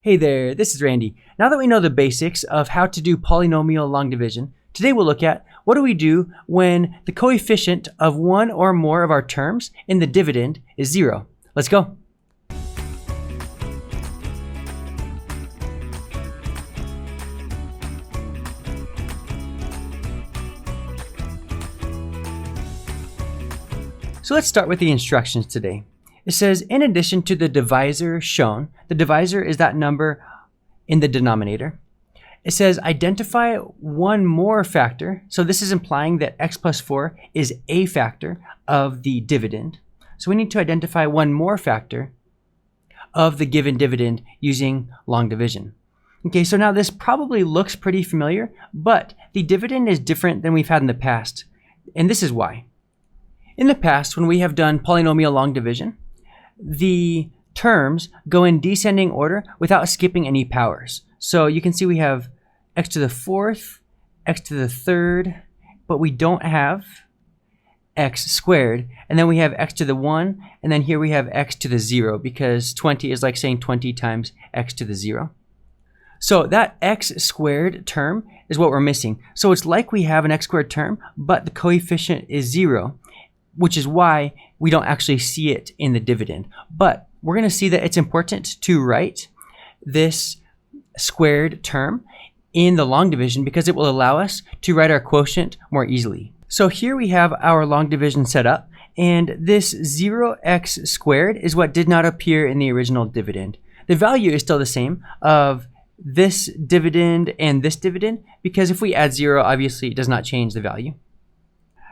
Hey there, this is Randy. Now that we know the basics of how to do polynomial long division, today we'll look at what do we do when the coefficient of one or more of our terms in the dividend is 0. Let's go. So let's start with the instructions today. It says, in addition to the divisor shown, the divisor is that number in the denominator. It says, identify one more factor. So this is implying that x plus 4 is a factor of the dividend. So we need to identify one more factor of the given dividend using long division. Okay, so now this probably looks pretty familiar, but the dividend is different than we've had in the past. And this is why. In the past, when we have done polynomial long division, the terms go in descending order without skipping any powers. So you can see we have x to the 4th, x to the 3rd, but we don't have x squared. And then we have x to the 1, and then here we have x to the 0, because 20 is like saying 20 times x to the 0. So that x squared term is what we're missing. So it's like we have an x squared term, but the coefficient is 0, which is why we don't actually see it in the dividend. But we're going to see that it's important to write this squared term in the long division because it will allow us to write our quotient more easily. So here we have our long division set up, and this 0x squared is what did not appear in the original dividend. The value is still the same of this dividend and this dividend, because if we add 0, obviously it does not change the value.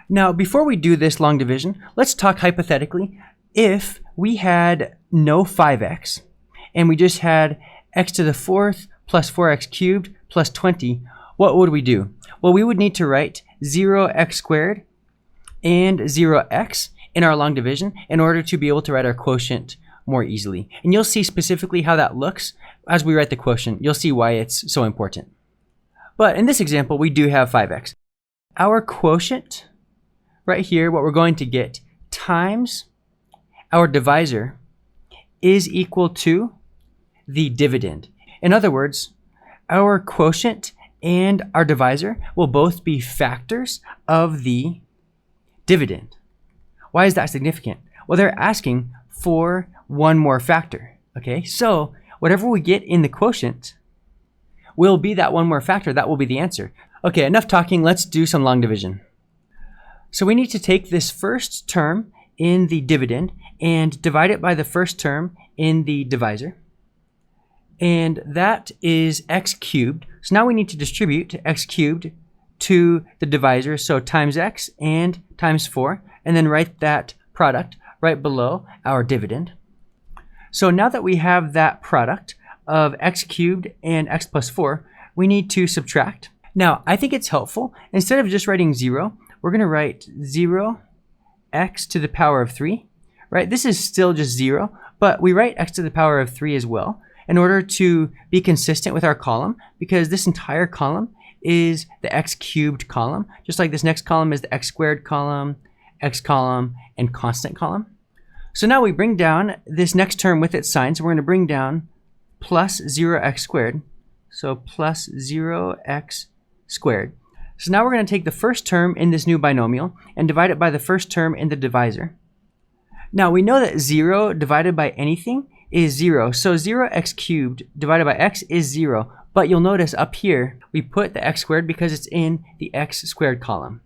Now, before we do this long division, let's talk hypothetically. If we had no 5x and we just had x to the 4th plus 4x cubed plus 20, what would we do? Well, we would need to write 0x squared and 0x in our long division in order to be able to write our quotient more easily. And you'll see specifically how that looks as we write the quotient. You'll see why it's so important. But in this example, we do have 5x. Our quotient right here, what we're going to get times our divisor is equal to the dividend. In other words, our quotient and our divisor will both be factors of the dividend. Why is that significant? Well, they're asking for one more factor. Okay, so whatever we get in the quotient will be that one more factor. That will be the answer. Okay, enough talking. Let's do some long division. So we need to take this first term in the dividend and divide it by the first term in the divisor. And that is x cubed. So now we need to distribute x cubed to the divisor. So times x and times 4. And then write that product right below our dividend. So now that we have that product of x cubed and x plus 4, we need to subtract. Now, I think it's helpful. Instead of just writing 0, we're going to write 0x to the power of 3, right? This is still just 0, but we write x to the power of 3 as well in order to be consistent with our column, because this entire column is the x cubed column, just like this next column is the x squared column, and constant column. So now we bring down this next term with its sign, so we're going to bring down plus 0x squared, so plus 0x squared. So now we're going to take the first term in this new binomial and divide it by the first term in the divisor. Now we know that 0 divided by anything is 0. So 0x cubed divided by x is 0. But you'll notice up here we put the x squared because it's in the x squared column.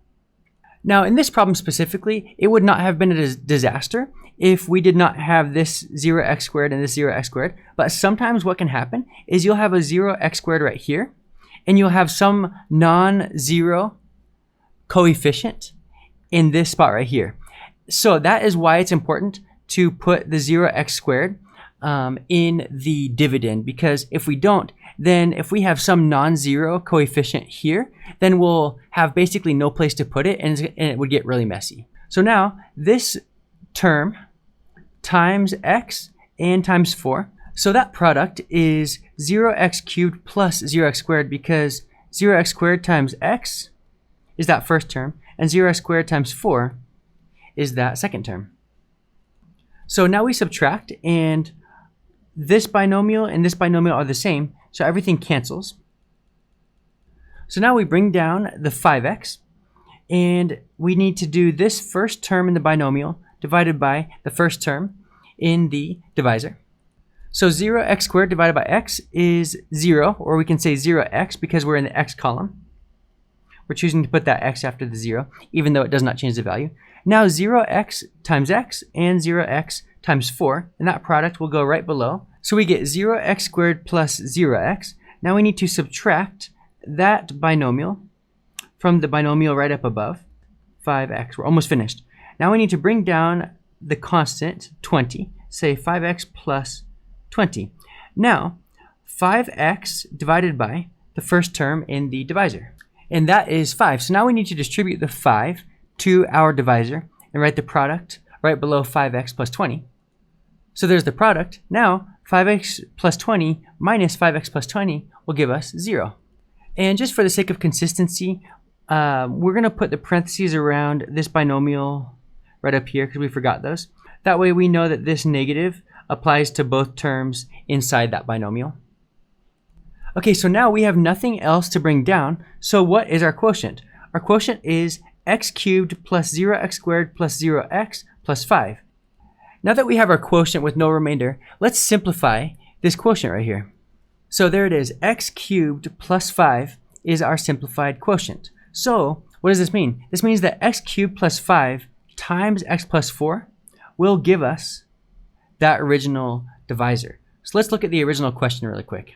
Now in this problem specifically, it would not have been a disaster if we did not have this 0x squared and this 0x squared. But sometimes what can happen is you'll have a 0x squared right here, and you'll have some non-zero coefficient in this spot right here. So that is why it's important to put the 0x squared in the dividend, because if we don't, then if we have some non-zero coefficient here, then we'll have basically no place to put it, and it would get really messy. So now this term times x and times 4. So that product is 0x cubed plus 0x squared, because 0x squared times x is that first term, and 0x squared times 4 is that second term. So now we subtract, and this binomial and this binomial are the same, so everything cancels. So now we bring down the 5x, and we need to do this first term in the binomial divided by the first term in the divisor. So 0x squared divided by x is 0, or we can say 0x because we're in the x column. We're choosing to put that x after the 0, even though it does not change the value. Now 0x times x and 0x times 4, and that product will go right below. So we get 0x squared plus 0x. Now we need to subtract that binomial from the binomial right up above, 5x. We're almost finished. Now we need to bring down the constant, 20, say 5x plus 20. Now, 5x divided by the first term in the divisor, and that is 5. So now we need to distribute the 5 to our divisor and write the product right below 5x plus 20. So there's the product. Now, 5x plus 20 minus 5x plus 20 will give us 0. And just for the sake of consistency, we're going to put the parentheses around this binomial right up here because we forgot those. That way we know that this negative applies to both terms inside that binomial. Okay, so now we have nothing else to bring down. So what is our quotient? Our quotient is x cubed plus 0x squared plus 0x plus 5. Now that we have our quotient with no remainder, let's simplify this quotient right here. So there it is, x cubed plus 5 is our simplified quotient. So what does this mean? This means that x cubed plus 5 times x plus 4 will give us that original divisor. So let's look at the original question really quick.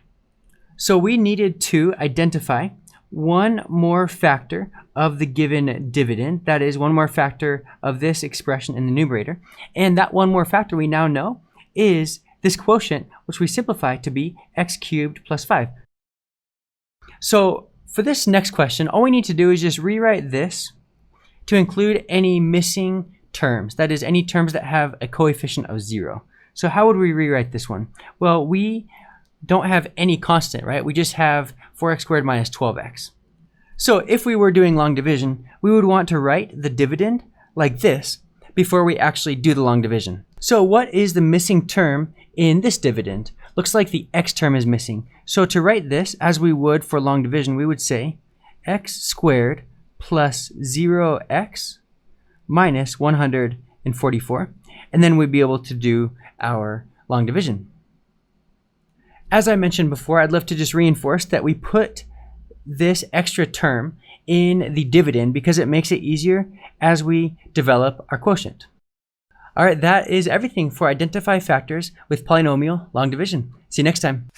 So we needed to identify one more factor of the given dividend, that is one more factor of this expression in the numerator, and that one more factor we now know is this quotient, which we simplify to be x cubed plus 5. So for this next question, all we need to do is just rewrite this to include any missing terms, that is any terms that have a coefficient of 0. So how would we rewrite this one? Well, we don't have any constant, right? We just have 4x squared minus 12x. So if we were doing long division, we would want to write the dividend like this before we actually do the long division. So what is the missing term in this dividend? Looks like the x term is missing. So to write this as we would for long division, we would say x squared plus 0x minus 144, and then we'd be able to do our long division. As I mentioned before, I'd love to just reinforce that we put this extra term in the dividend because it makes it easier as we develop our quotient. All right, that is everything for identify factors with polynomial long division. See you next time.